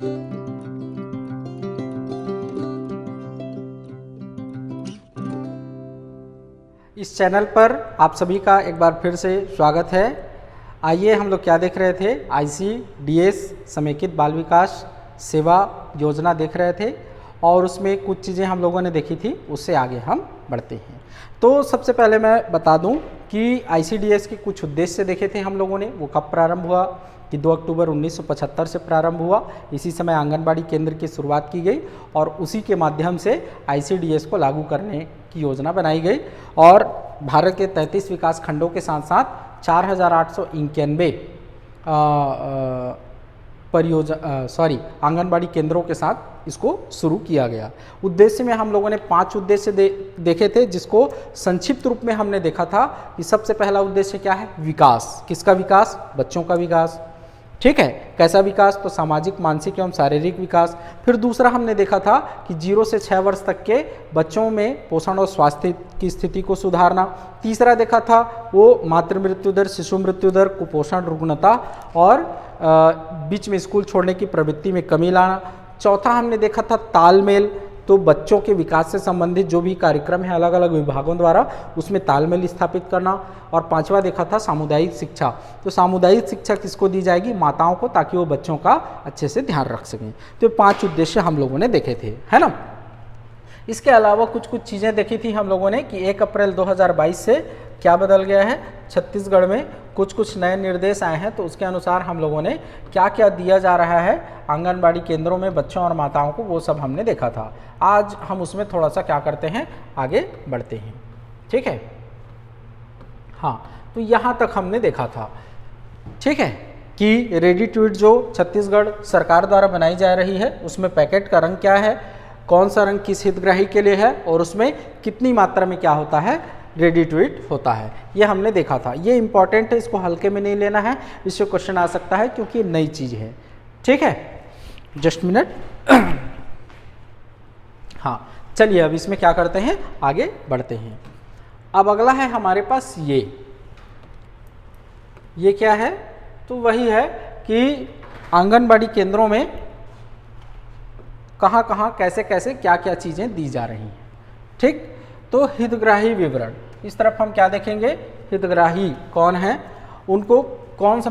इस चैनल पर आप सभी का एक बार फिर से स्वागत है। आइए हम लोग क्या देख रहे थे, ICDS समेकित बाल विकास सेवा योजना देख रहे थे और उसमें कुछ चीज़ें हम लोगों ने देखी थी, उससे आगे हम बढ़ते हैं। तो सबसे पहले मैं बता दूं कि ICDS के कुछ उद्देश्य देखे थे हम लोगों ने। वो कब प्रारंभ हुआ कि 2 अक्टूबर 1975 से प्रारंभ हुआ। इसी समय आंगनबाड़ी केंद्र की शुरुआत की गई और उसी के माध्यम से ICDS को लागू करने की योजना बनाई गई और भारत के 33 विकास खंडों के साथ साथ 4,891 आंगनबाड़ी केंद्रों के साथ इसको शुरू किया गया। उद्देश्य में हम लोगों ने 5 उद्देश्य देखे थे, जिसको संक्षिप्त रूप में हमने देखा था कि सबसे पहला उद्देश्य क्या है, विकास। किसका विकास? बच्चों का विकास। ठीक है, कैसा विकास? तो सामाजिक, मानसिक एवं शारीरिक विकास। फिर दूसरा हमने देखा था कि 0 से 6 वर्ष तक के बच्चों में पोषण और स्वास्थ्य की स्थिति को सुधारना। तीसरा देखा था वो मातृ मृत्यु दर, शिशु मृत्यु दर, कुपोषण, रुग्णता और बीच में स्कूल छोड़ने की प्रवृत्ति में कमी लाना। चौथा हमने देखा था तालमेल, तो बच्चों के विकास से संबंधित जो भी कार्यक्रम है अलग अलग विभागों द्वारा, उसमें तालमेल स्थापित करना। और पांचवा देखा था सामुदायिक शिक्षा। तो सामुदायिक शिक्षा किसको दी जाएगी? माताओं को, ताकि वो बच्चों का अच्छे से ध्यान रख सकें। तो 5 उद्देश्य हम लोगों ने देखे थे, है ना। इसके अलावा कुछ चीज़ें देखी थी हम लोगों ने कि 1 अप्रैल 2022 से क्या बदल गया है, छत्तीसगढ़ में कुछ नए निर्देश आए हैं। तो उसके अनुसार हम लोगों ने क्या क्या दिया जा रहा है आंगनबाड़ी केंद्रों में बच्चों और माताओं को, वो सब हमने देखा था। आज हम उसमें थोड़ा सा क्या करते हैं, आगे बढ़ते हैं। ठीक है, हाँ, तो यहाँ तक हमने देखा था। ठीक है कि रेडी टू ईट जो छत्तीसगढ़ सरकार द्वारा बनाई जा रही है, उसमें पैकेट का रंग क्या है, कौन सा रंग किस हितग्राही के लिए है और उसमें कितनी मात्रा में क्या होता है, रेडी टू ईट होता है। ये हमने देखा था। ये इंपॉर्टेंट है, इसको हल्के में नहीं लेना है, इससे क्वेश्चन आ सकता है क्योंकि नई चीज़ है। ठीक है, जस्ट मिनट। हाँ, चलिए अब इसमें क्या करते हैं, आगे बढ़ते हैं। अब अगला है हमारे पास ये क्या है, तो वही है कि आंगनबाड़ी केंद्रों में कहाँ कहाँ कैसे कैसे क्या क्या चीज़ें दी जा रही हैं। ठीक, तो हितग्राही विवरण, इस तरफ हम क्या देखेंगे, हितग्राही कौन है, उनको कौन सा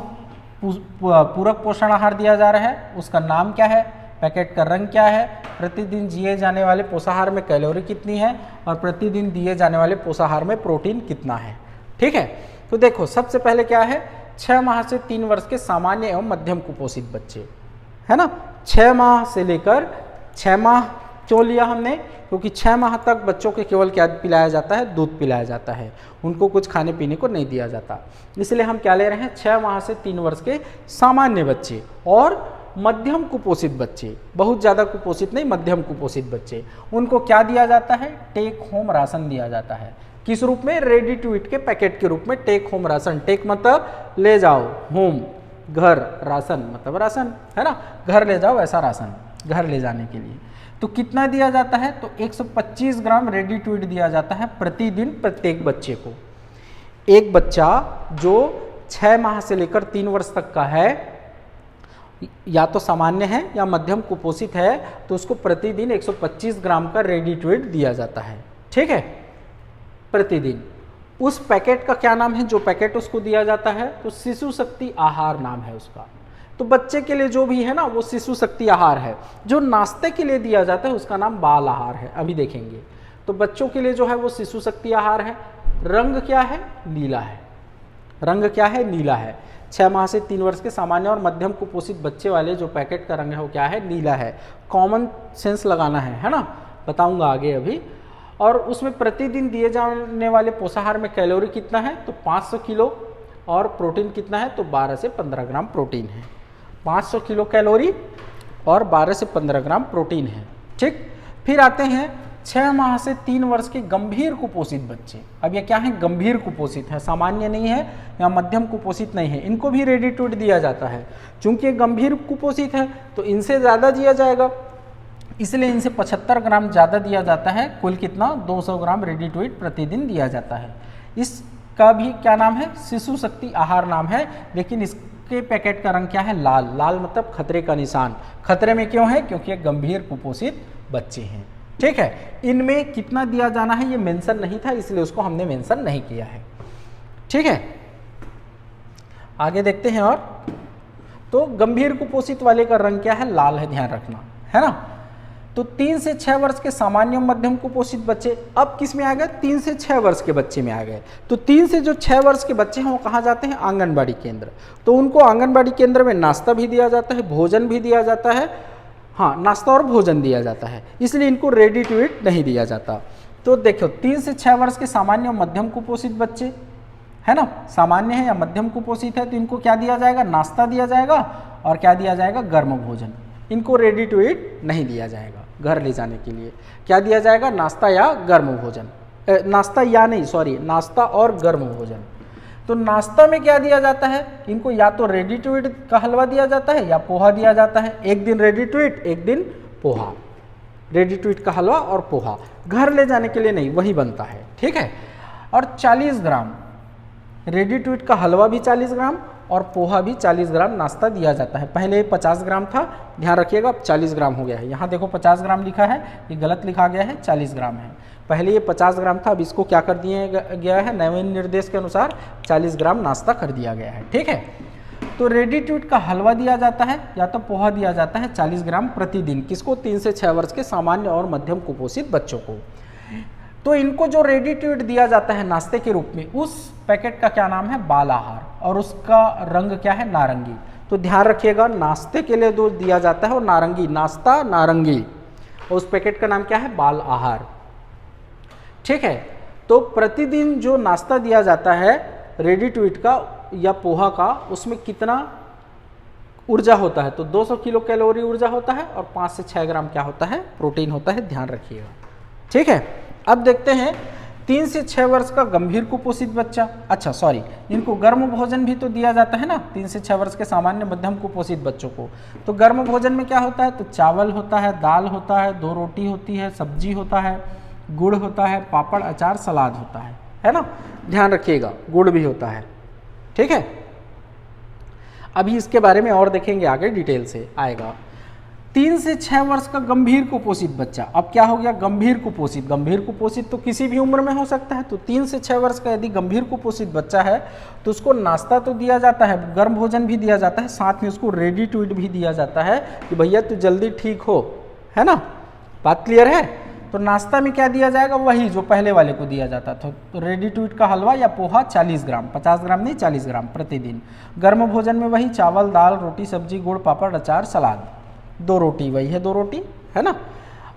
पूरक पोषण आहार दिया जा रहा है, उसका नाम क्या है, पैकेट का रंग क्या है, प्रतिदिन दिए जाने वाले पोषाहार में कैलोरी कितनी है और प्रतिदिन दिए जाने वाले पोषाहार में प्रोटीन कितना है। ठीक है, तो देखो सबसे पहले क्या है, 6 माह से 3 वर्ष के सामान्य एवं मध्यम कुपोषित बच्चे, है ना। 6 माह से लेकर 6 माह क्यों लिया हमने, क्योंकि 6 माह तक बच्चों के केवल क्या पिलाया जाता है, दूध पिलाया जाता है, उनको कुछ खाने पीने को नहीं दिया जाता। इसलिए हम क्या ले रहे हैं, 6 माह से 3 वर्ष के सामान्य बच्चे और मध्यम कुपोषित बच्चे, बहुत ज़्यादा कुपोषित नहीं, मध्यम कुपोषित बच्चे, उनको क्या दिया जाता है, टेक होम राशन दिया जाता है। किस रूप में? रेडी टू ईट के पैकेट के रूप में टेक होम राशन। टेक मतलब ले जाओ, होम घर, राशन मतलब राशन, है ना, घर ले जाओ, ऐसा राशन घर ले जाने के लिए। तो कितना दिया जाता है, तो 125 ग्राम रेडी टू ईट दिया जाता है प्रतिदिन प्रत्येक बच्चे को। एक बच्चा जो 6 माह से लेकर 3 वर्ष तक का है, या तो सामान्य है या मध्यम कुपोषित है, तो उसको प्रतिदिन 125 ग्राम का रेडी टू ईट दिया जाता है। ठीक है, प्रतिदिन। उस पैकेट का क्या नाम है, जो पैकेट उसको दिया जाता है, तो शिशु शक्ति आहार नाम है उसका। तो बच्चे के लिए जो भी है ना, वो शिशु शक्ति आहार है। जो नाश्ते के लिए दिया जाता है उसका नाम बाल आहार है, अभी देखेंगे। तो बच्चों के लिए जो है वो शिशु शक्ति आहार है। रंग क्या है, नीला है। रंग क्या है, नीला है। 6 माह से 3 वर्ष के सामान्य और मध्यम कुपोषित बच्चे वाले जो पैकेट का रंग है वो क्या है, नीला है। कॉमन सेंस लगाना है ना, बताऊंगा आगे अभी। और उसमें प्रतिदिन दिए जाने वाले पोषाहार में कैलोरी कितना है, तो 500 किलो, और प्रोटीन कितना है, तो 12 से 15 ग्राम प्रोटीन है। 500 किलो कैलोरी और 12 से 15 ग्राम प्रोटीन है। ठीक, फिर आते हैं 6 माह से 3 वर्ष के गंभीर कुपोषित बच्चे। अब ये क्या है, गंभीर कुपोषित है, सामान्य नहीं है या मध्यम कुपोषित नहीं है। इनको भी रेडी टू ईट दिया जाता है। चूंकि ये गंभीर कुपोषित है तो इनसे ज़्यादा दिया जाएगा, इसलिए इनसे 75 ग्राम ज़्यादा दिया जाता है। कुल कितना, 200 ग्राम रेडी टू ईट प्रतिदिन दिया जाता है। इसका भी क्या नाम है, शिशु शक्ति आहार नाम है, लेकिन इस इसके पैकेट का रंग क्या है? लाल। लाल मतलब खतरे का निशान। खतरे में क्यों है? क्योंकि ये गंभीर कुपोषित बच्चे हैं। ठीक है, इनमें कितना दिया जाना है ये मेंशन नहीं था, इसलिए उसको हमने मेंशन नहीं किया है। ठीक है, आगे देखते हैं। और तो गंभीर कुपोषित वाले का रंग क्या है? लाल है, ध्यान रखना है ना। तो 3 से 6 वर्ष के सामान्य मध्यम कुपोषित बच्चे अब किस में आ गए? 3 से 6 वर्ष के बच्चे में आ गए। तो 3 से जो 6 वर्ष के बच्चे हैं वो कहाँ जाते हैं? आंगनबाड़ी केंद्र। तो उनको आंगनबाड़ी केंद्र में नाश्ता भी दिया जाता है, भोजन भी दिया जाता है। हाँ, नाश्ता और भोजन दिया जाता है, इसलिए इनको रेडी टू ईट नहीं दिया जाता। तो देखो 3 से 6 वर्ष के सामान्य मध्यम कुपोषित बच्चे है ना, सामान्य है या मध्यम कुपोषित है, तो इनको क्या दिया जाएगा? नाश्ता दिया जाएगा और क्या दिया जाएगा? गर्म भोजन। इनको रेडी टू ईट नहीं दिया जाएगा घर ले जाने के लिए। क्या दिया जाएगा? नाश्ता या गर्म भोजन। नाश्ता या नहीं, सॉरी, नाश्ता और गर्म भोजन। तो नाश्ता में क्या दिया जाता है? इनको या तो रेडी टू ईट का हलवा दिया जाता है या पोहा दिया जाता है। एक दिन रेडी टू ईट, एक दिन पोहा। रेडी टू ईट का हलवा और पोहा, घर ले जाने के लिए नहीं, वही बनता है। ठीक है, और 40 ग्राम रेडी टू ईट का हलवा भी 40 ग्राम और पोहा भी 40 ग्राम नाश्ता दिया जाता है। पहले 50 ग्राम था, ध्यान रखिएगा, अब 40 ग्राम हो गया है। यहाँ देखो 50 ग्राम लिखा है, ये गलत लिखा गया है, 40 ग्राम है। पहले ये 50 ग्राम था, अब इसको क्या कर दिया गया है? नए निर्देश के अनुसार 40 ग्राम नाश्ता कर दिया गया है। ठीक है, तो रेडी टू ईट का हलवा दिया जाता है या तो पोहा दिया जाता है 40 ग्राम प्रतिदिन। किसको? 3 से 6 वर्ष के सामान्य और मध्यम कुपोषित बच्चों को। तो इनको जो रेडी टू ईट दिया जाता है नाश्ते के रूप में, उस पैकेट का क्या नाम है? बाल आहार, और उसका रंग क्या है? नारंगी। तो ध्यान रखिएगा, नाश्ते के लिए जो दिया जाता है वो नारंगी, नाश्ता नारंगी, और उस पैकेट का नाम क्या है? बाल आहार। ठीक है, तो प्रतिदिन जो नाश्ता दिया जाता है रेडी टू ईट का या पोहा का, उसमें कितना ऊर्जा होता है? तो 200 किलो कैलोरी ऊर्जा होता है और 5 से 6 ग्राम क्या होता है? प्रोटीन होता है, ध्यान रखिएगा। ठीक है, अब देखते हैं 3 से 6 वर्ष का गंभीर कुपोषित बच्चा। अच्छा सॉरी, इनको गर्म भोजन भी तो दिया जाता है ना 3 से 6 वर्ष के सामान्य मध्यम कुपोषित बच्चों को। तो गर्म भोजन में क्या होता है? तो चावल होता है, दाल होता है, 2 रोटी होती है, सब्जी होता है, गुड़ होता है, पापड़, अचार, सलाद होता है ना, ध्यान रखिएगा, गुड़ भी होता है। ठीक है, अभी इसके बारे में और देखेंगे, आगे डिटेल से आएगा। 3 से 6 वर्ष का गंभीर कुपोषित बच्चा, अब क्या हो गया? गंभीर कुपोषित। गंभीर कुपोषित तो किसी भी उम्र में हो सकता है। तो 3 से 6 वर्ष का यदि गंभीर कुपोषित बच्चा है तो उसको नाश्ता तो दिया जाता है, गर्म भोजन भी दिया जाता है, साथ में उसको रेडी टू ईट भी दिया जाता है कि भैया तू जल्दी ठीक हो, है ना, बात क्लियर है। तो नाश्ता में क्या दिया जाएगा? वही जो पहले वाले को दिया जाता था। तो रेडी टू ईट का हलवा या पोहा 40 ग्राम, 50 ग्राम नहीं 40 ग्राम प्रतिदिन। गर्म भोजन में वही चावल, दाल, रोटी, सब्जी, गुड़, पापड़, अचार, सलाद, 2 रोटी, वही है 2 रोटी, है ना।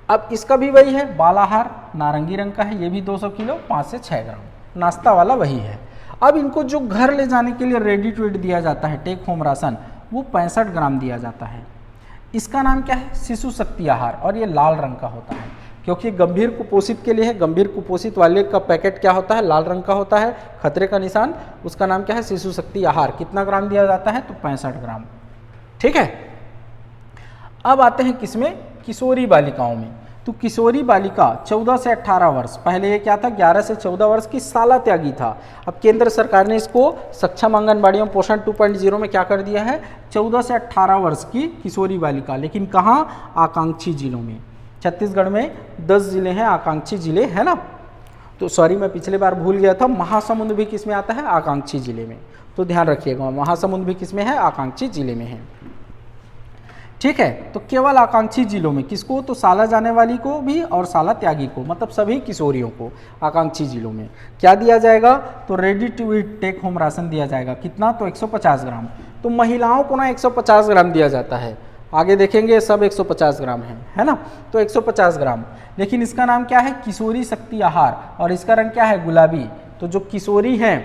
अब इसका भी वही है, बाल आहार नारंगी रंग का है, ये भी 200 किलो, 5 से 6 ग्राम। नाश्ता वाला वही है। अब इनको जो घर ले जाने के लिए रेडी टू ईट दिया जाता है, टेक होम राशन, वो 65 ग्राम दिया जाता है। इसका नाम क्या है? शिशु शक्ति आहार, और ये लाल रंग का होता है क्योंकि गंभीर कुपोषित के लिए है। गंभीर कुपोषित वाले का पैकेट क्या होता है? लाल रंग का होता है, खतरे का निशान। उसका नाम क्या है? शिशु शक्ति आहार। कितना ग्राम दिया जाता है? तो 65 ग्राम। ठीक है, अब आते हैं किसमें? किशोरी बालिकाओं में। तो किशोरी बालिका 14 से 18 वर्ष, पहले ये क्या था? 11 से 14 वर्ष की शाला त्यागी था। अब केंद्र सरकार ने इसको सक्षम आंगनबाड़ियों पोषण 2.0 में क्या कर दिया है? 14 से 18 वर्ष की किशोरी बालिका। लेकिन कहाँ? आकांक्षी जिलों में। छत्तीसगढ़ में 10 जिले हैं आकांक्षी जिले, है ना। तो सॉरी, मैं पिछले बार भूल गया था, महासमुंद भी किस में आता है? आकांक्षी जिले में। तो ध्यान रखिएगा, महासमुंद भी किस में है? आकांक्षी जिले में है। ठीक है, तो केवल आकांक्षी जिलों में किसको? तो शाला जाने वाली को भी और शाला त्यागी को, मतलब सभी किशोरियों को आकांक्षी जिलों में क्या दिया जाएगा? तो ready to eat take home ration दिया जाएगा। कितना? तो 150 ग्राम। तो महिलाओं को ना 150 ग्राम दिया जाता है, आगे देखेंगे सब 150 ग्राम है ना। तो 150 ग्राम, लेकिन इसका नाम क्या है? किशोरी शक्ति आहार, और इसका रंग क्या है? गुलाबी। तो जो किशोरी हैं,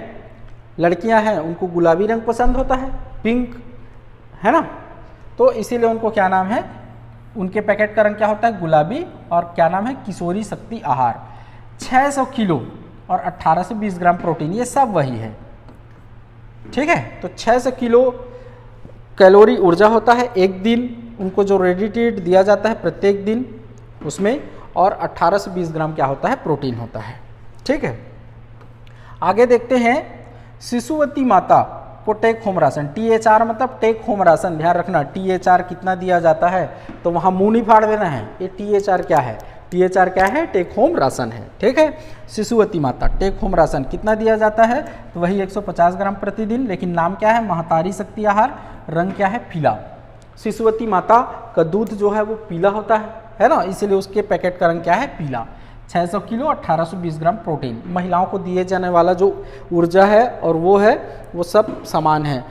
लड़कियां हैं, उनको गुलाबी रंग पसंद होता है, पिंक, है ना। तो इसीलिए उनको क्या नाम है? उनके पैकेट का रंग क्या होता है? गुलाबी, और क्या नाम है? किशोरी शक्ति आहार। 600 किलो और 18 से 20 ग्राम प्रोटीन, ये सब वही है। ठीक है, तो 600 किलो कैलोरी ऊर्जा होता है एक दिन, उनको जो रेडी टू ईट दिया जाता है प्रत्येक दिन उसमें, और 18 से 20 ग्राम क्या होता है? प्रोटीन होता है। ठीक है, आगे देखते हैं शिशुवती माता को टेक होम राशन, THR मतलब टेक होम राशन, ध्यान रखना THR कितना दिया जाता है, तो वहाँ मुंह नहीं फाड़ देना है। ये THR क्या है, THR क्या है, टेक होम राशन है, ठीक है। शिशुवती माता टेक होम राशन कितना दिया जाता है, तो वही 150 ग्राम प्रतिदिन, लेकिन नाम क्या है, महतारी शक्ति आहार, रंग क्या है, पीला। शिशुवती माता का दूध जो है वो पीला होता है ना, इसलिए उसके पैकेट का रंग क्या है, पीला। 600 किलो 1820 ग्राम प्रोटीन। महिलाओं को दिए जाने वाला जो ऊर्जा है और वो है वो सब समान है,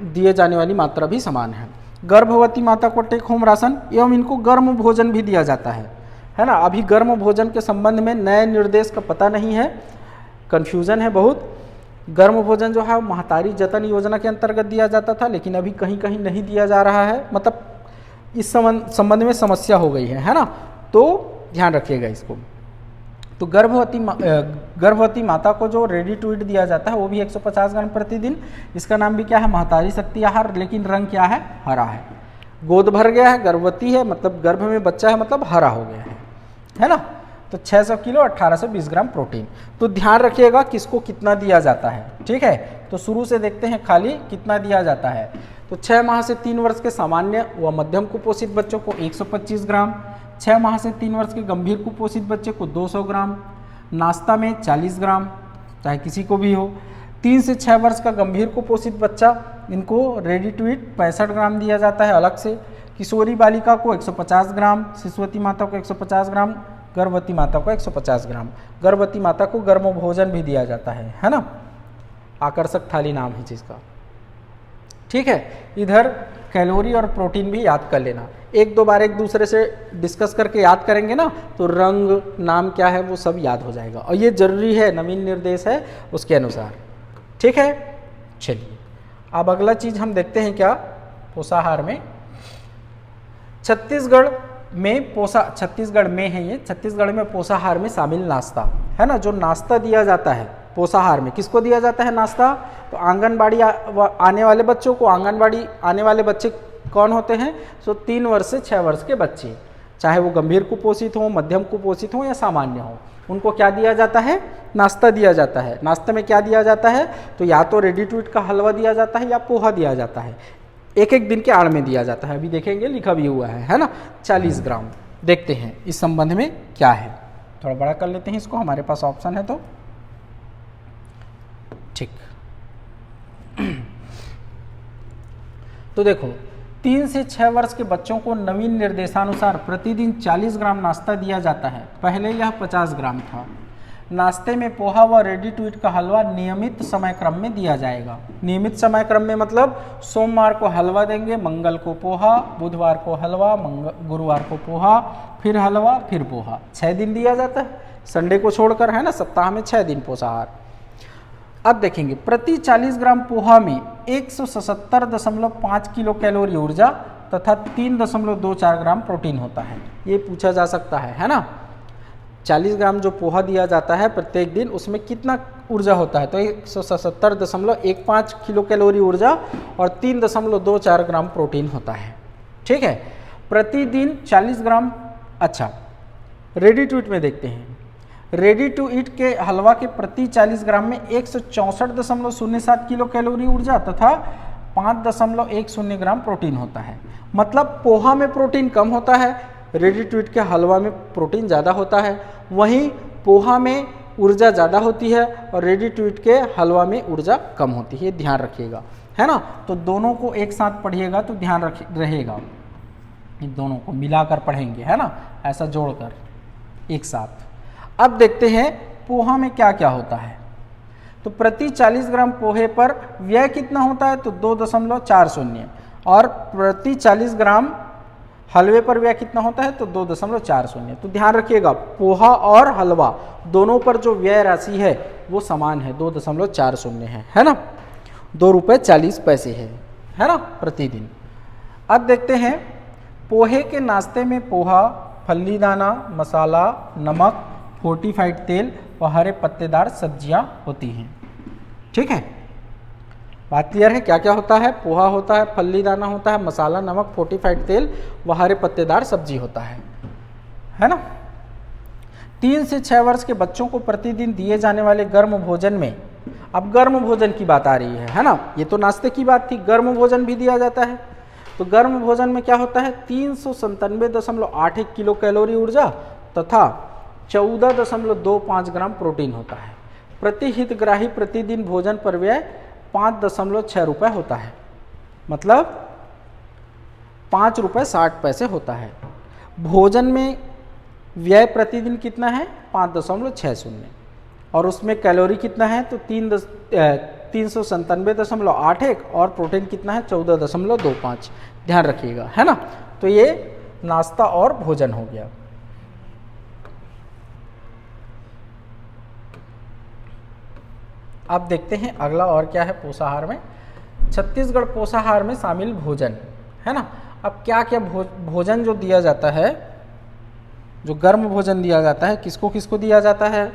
दिए जाने वाली मात्रा भी समान है। गर्भवती माता को टेक होम राशन एवं इनको गर्म भोजन भी दिया जाता है ना। अभी गर्म भोजन के संबंध में नए निर्देश का पता नहीं है, कन्फ्यूज़न है बहुत। गर्म भोजन जो है महतारी जतन योजना के अंतर्गत दिया जाता था, लेकिन अभी कहीं कहीं नहीं दिया जा रहा है, मतलब इस संबंध में समस्या हो गई है ना, तो ध्यान रखिएगा इसको। तो गर्भवती माता को जो रेडी टू ईट दिया जाता है वो भी 150 ग्राम प्रतिदिन। इसका नाम भी क्या है, महतारी शक्ति आहार, लेकिन रंग क्या है, हरा है। गोद भर गया है, गर्भवती है मतलब गर्भ में बच्चा है, मतलब हरा हो गया है ना। तो 600 किलो 1820 ग्राम प्रोटीन। तो ध्यान रखिएगा किसको कितना दिया जाता है, ठीक है। तो शुरू से देखते हैं खाली कितना दिया जाता है। तो 6 माह से 3 वर्ष के सामान्य व मध्यम कुपोषित बच्चों को 125 ग्राम, 6 माह से 3 वर्ष के गंभीर कुपोषित बच्चे को 200 ग्राम, नाश्ता में 40 ग्राम, चाहे किसी को भी हो। 3 से 6 वर्ष का गंभीर कुपोषित बच्चा, इनको रेडी टू ईट 65 ग्राम दिया जाता है अलग से। किशोरी बालिका को 150 ग्राम, शिशुवती माता को 150 ग्राम, गर्भवती माता को 150 ग्राम। गर्भवती माता को गर्म भोजन भी दिया जाता है ना। आकर्षक थाली नाम है जिसका, ठीक है। इधर कैलोरी और प्रोटीन भी याद कर लेना, एक दो बार एक दूसरे से डिस्कस करके याद करेंगे ना, तो रंग नाम क्या है वो सब याद हो जाएगा, और ये जरूरी है, नवीन निर्देश है उसके अनुसार, ठीक है। चलिए अब अगला चीज हम देखते हैं क्या, पोषाहार में छत्तीसगढ़ में है ये, छत्तीसगढ़ में पोषाहार में शामिल नाश्ता है ना। जो नाश्ता दिया जाता है पोषाहार में, किसको दिया जाता है नाश्ता, तो आंगनबाड़ी आने वाले बच्चों को। आंगनबाड़ी आने वाले बच्चे कौन होते हैं, तो 3 वर्ष से 6 वर्ष के बच्चे, चाहे वो गंभीर कुपोषित हो, मध्यम कुपोषित हो या सामान्य हो, उनको क्या दिया जाता है, नाश्ता दिया जाता है। नाश्ते में क्या दिया जाता है, तो या तो रेडी टू ईट का हलवा दिया जाता है या पोहा दिया जाता है, एक एक दिन के आड़ में दिया जाता है। अभी देखेंगे लिखा भी हुआ है ना, 40 ग्राम। देखते हैं इस संबंध में क्या है, थोड़ा बड़ा कर लेते हैं इसको, हमारे पास ऑप्शन है तो ठीक। तो देखो 3 से 6 वर्ष के बच्चों को नवीन निर्देशानुसार प्रतिदिन 40 ग्राम नाश्ता दिया जाता है। पहले यह 50 ग्राम था। नाश्ते में पोहा व रेडी टू ईट का हलवा नियमित समय क्रम में दिया जाएगा। नियमित समय क्रम में मतलब सोमवार को हलवा देंगे, मंगल को पोहा, बुधवार को हलवा, गुरुवार को पोहा, फिर हलवा, फिर पोहा। 6 दिन दिया जाता है, संडे को छोड़कर, है ना। सप्ताह में 6 दिन पोषाहार। अब देखेंगे प्रति 40 ग्राम पोहा में 177.5 किलो कैलोरी ऊर्जा तथा 3.24 ग्राम प्रोटीन होता है। ये पूछा जा सकता है ना। 40 ग्राम जो पोहा दिया जाता है प्रत्येक दिन, उसमें कितना ऊर्जा होता है, तो 177.15 किलो कैलोरी ऊर्जा और 3.24 ग्राम प्रोटीन होता है, ठीक है। प्रतिदिन 40 ग्राम। अच्छा, रेडी टू ईट में देखते हैं। रेडी टू ईट के हलवा के प्रति 40 ग्राम में 164.07 किलो कैलोरी ऊर्जा तथा 5.10 ग्राम प्रोटीन होता है। मतलब पोहा में प्रोटीन कम होता है, रेडी टू ईट के हलवा में प्रोटीन ज़्यादा होता है। वहीं पोहा में ऊर्जा ज़्यादा होती है और रेडी टू ईट के हलवा में ऊर्जा कम होती है, ध्यान रखिएगा, है ना। तो दोनों को एक साथ पढ़िएगा तो ध्यान रहेगा, इन दोनों को मिलाकर पढ़ेंगे, है ना, ऐसा जोड़कर एक साथ। अब देखते हैं पोहा में क्या क्या होता है। तो प्रति 40 ग्राम पोहे पर व्यय कितना होता है, तो 2.40, और प्रति 40 ग्राम हलवे पर व्यय कितना होता है, तो 2.40। तो ध्यान रखिएगा पोहा और हलवा दोनों पर जो व्यय राशि है वो समान है, 2.40 है ना। 2 रुपये 40 पैसे है ना प्रतिदिन। अब देखते हैं पोहे के नाश्ते में पोहा, फल्ली दाना, मसाला, नमक, फोर्टिफाइड तेल और हरे पत्तेदार सब्जियां होती हैं, ठीक है। बात क्लियर है, क्या क्या होता है, पोहा होता है, फल्ली दाना होता है, मसाला, नमक, फोर्टिफाइड तेल व हरे पत्तेदार सब्जी होता है ना। 3 से 6 वर्ष के बच्चों को प्रतिदिन दिए जाने वाले गर्म भोजन में अब गर्म भोजन की बात आ रही है ना, ये तो नाश्ते की बात थी, गर्म भोजन भी दिया जाता है। तो गर्म भोजन में क्या होता है, 397.81 किलो कैलोरी ऊर्जा तथा 14.25 ग्राम प्रोटीन होता है। प्रति हितग्राही प्रतिदिन भोजन पर व्यय 5.6 रुपये होता है, मतलब 5 रुपये 60 पैसे होता है। भोजन में व्यय प्रतिदिन कितना है, 5.60, और उसमें कैलोरी कितना है तो 397.81 और प्रोटीन कितना है 14.25। ध्यान रखिएगा, है ना। तो ये नाश्ता और भोजन हो गया। अब देखते हैं अगला और क्या है पोषाहार में। छत्तीसगढ़ पोषाहार में शामिल भोजन, है ना। अब क्या क्या भोजन जो दिया जाता है, जो गर्म भोजन दिया जाता है, किसको किसको दिया जाता है,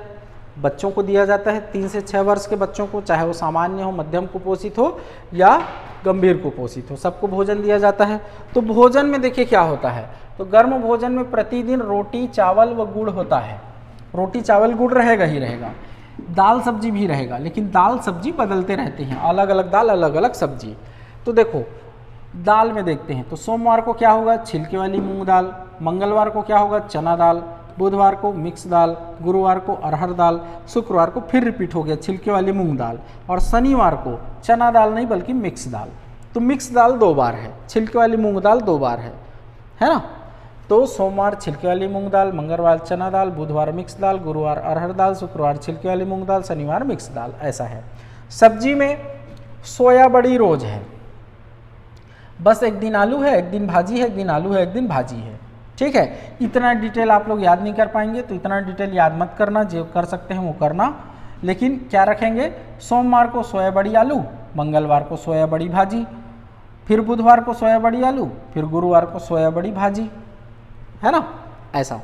बच्चों को दिया जाता है, 3 से 6 वर्ष के बच्चों को, चाहे वो सामान्य हो, मध्यम कुपोषित हो या गंभीर कुपोषित हो, सबको भोजन दिया जाता है। तो भोजन में देखिए क्या होता है, तो गर्म भोजन में प्रतिदिन रोटी चावल व गुड़ होता है। रोटी चावल गुड़ रहेगा ही रहेगा, दाल सब्जी भी रहेगा, लेकिन दाल सब्जी बदलते रहते हैं, अलग अलग दाल अलग अलग सब्जी। तो देखो दाल में देखते हैं, तो सोमवार को क्या होगा, छिलके वाली मूंग दाल, मंगलवार को क्या होगा, चना दाल, बुधवार को मिक्स दाल, गुरुवार को अरहर दाल, शुक्रवार को फिर रिपीट हो गया छिलके वाली मूंग दाल, और शनिवार को चना दाल नहीं बल्कि मिक्स दाल। तो मिक्स दाल 2 बार है, छिलके वाली मूंग दाल 2 बार है ना। तो सोमवार छिलके वाली मूंग दाल, मंगलवार चना दाल, बुधवार मिक्स दाल, गुरुवार अरहर दाल, शुक्रवार छिलके वाली मूंग दाल, शनिवार मिक्स दाल, ऐसा है। सब्जी में सोया बड़ी रोज है, बस एक दिन आलू है, एक दिन भाजी है, एक दिन आलू है, एक दिन भाजी है, ठीक है। इतना डिटेल आप लोग याद नहीं कर पाएंगे, तो इतना डिटेल याद मत करना, जो कर सकते हैं वो करना। लेकिन क्या रखेंगे, सोमवार को सोया बड़ी आलू, मंगलवार को सोया बड़ी भाजी, फिर बुधवार को सोया बड़ी आलू, फिर गुरुवार को सोया बड़ी भाजी, है ना। ऐसा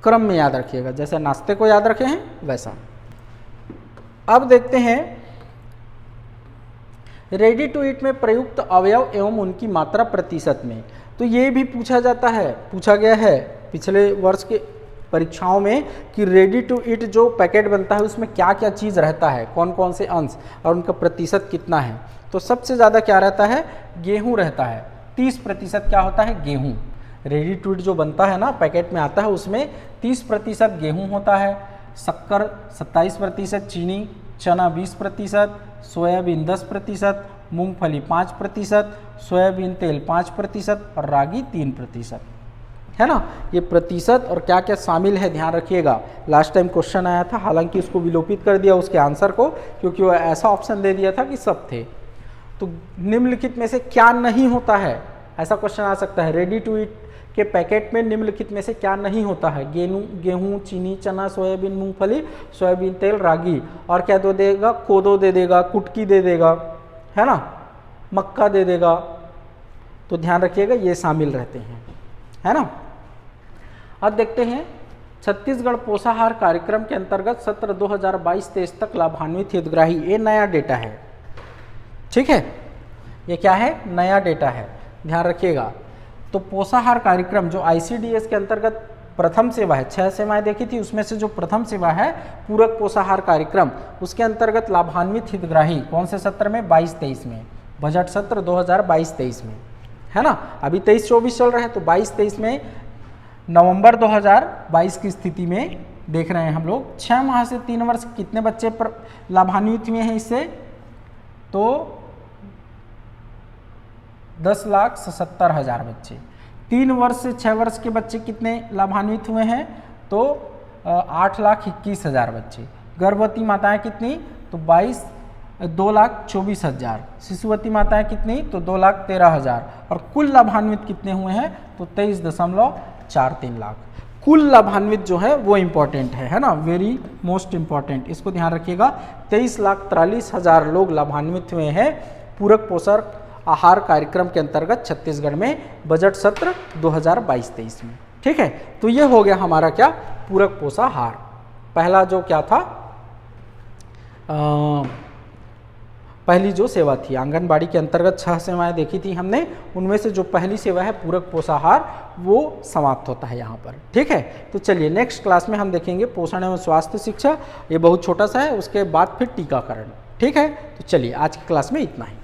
क्रम में याद रखिएगा, जैसे नाश्ते को याद रखे हैं वैसा। अब देखते हैं रेडी टू ईट में प्रयुक्त अवयव एवं उनकी मात्रा प्रतिशत में। तो ये भी पूछा जाता है, पूछा गया है पिछले वर्ष के परीक्षाओं में कि रेडी टू ईट जो पैकेट बनता है उसमें क्या क्या चीज़ रहता है, कौन कौन से अंश और उनका प्रतिशत कितना है। तो सबसे ज़्यादा क्या रहता है, गेहूं रहता है, 30% क्या होता है, गेहूं। रेडी टू ईट जो बनता है ना, पैकेट में आता है, उसमें 30% गेहूं होता है, शक्कर 27%, चीनी, चना 20%, सोयाबीन 10%, मूंगफली 5%, सोयाबीन तेल 5% और रागी 3%, है ना। ये प्रतिशत और क्या क्या शामिल है ध्यान रखिएगा। लास्ट टाइम क्वेश्चन आया था, हालांकि उसको विलोपित कर दिया उसके आंसर को, क्योंकि वो ऐसा ऑप्शन दे दिया था कि सब थे। तो निम्नलिखित में से क्या नहीं होता है, ऐसा क्वेश्चन आ सकता है। रेडी टू ईट के पैकेट में निम्नलिखित में से क्या नहीं होता है, गेहूं, चीनी, चना, सोयाबीन, मूंगफली, सोयाबीन तेल, रागी, और क्या दे देगा, कोदो दे देगा, कुटकी दे देगा, है ना, मक्का दे देगा। तो ध्यान रखिएगा ये शामिल रहते हैं, है ना। अब देखते हैं छत्तीसगढ़ पोषाहार कार्यक्रम के अंतर्गत सत्र 2022-23 तक लाभान्वित हितग्राही, ये नया डेटा है, ठीक है, ये क्या है, नया डेटा है, ध्यान रखिएगा। तो पोषाहार कार्यक्रम जो ICDS के अंतर्गत प्रथम सेवा है, 6 सेवाएं देखी थी, उसमें से जो प्रथम सेवा है पूरक पोषाहार कार्यक्रम, उसके अंतर्गत लाभान्वित हितग्राही कौन से सत्र में, 22-23 में, बजट सत्र 2022-23 में, है ना। अभी 23-24 चल रहा है, तो 22-23 में नवंबर 2022 की स्थिति में देख रहे हैं हम लोग। 6 माह से 3 वर्ष कितने बच्चे पर लाभान्वित हुए हैं इससे, तो 10,77,000 बच्चे। 3 वर्ष से 6 वर्ष के बच्चे कितने लाभान्वित हुए हैं, तो 8,21,000 बच्चे। गर्भवती माताएं कितनी, तो 2,24,000। शिशुवती माताएं कितनी, तो 2,13,000। और कुल लाभान्वित कितने हुए हैं, तो 23.43 लाख। कुल लाभान्वित जो है वो इम्पॉर्टेंट है ना, वेरी मोस्ट इम्पॉर्टेंट, इसको ध्यान रखिएगा। 23,43,000 लोग लाभान्वित हुए हैं पूरक पोषण आहार कार्यक्रम के अंतर्गत छत्तीसगढ़ में बजट सत्र 2022-23 में, ठीक है। तो ये हो गया हमारा क्या, पूरक पोषाहार। पहला जो क्या था, पहली जो सेवा थी आंगनबाड़ी के अंतर्गत 6 सेवाएं देखी थी हमने, उनमें से जो पहली सेवा है पूरक पोषाहार, वो समाप्त होता है यहाँ पर, ठीक है। तो चलिए नेक्स्ट क्लास में हम देखेंगे पोषण एवं स्वास्थ्य शिक्षा, ये बहुत छोटा सा है, उसके बाद फिर टीकाकरण। ठीक है, तो चलिए आज की क्लास में इतना ही।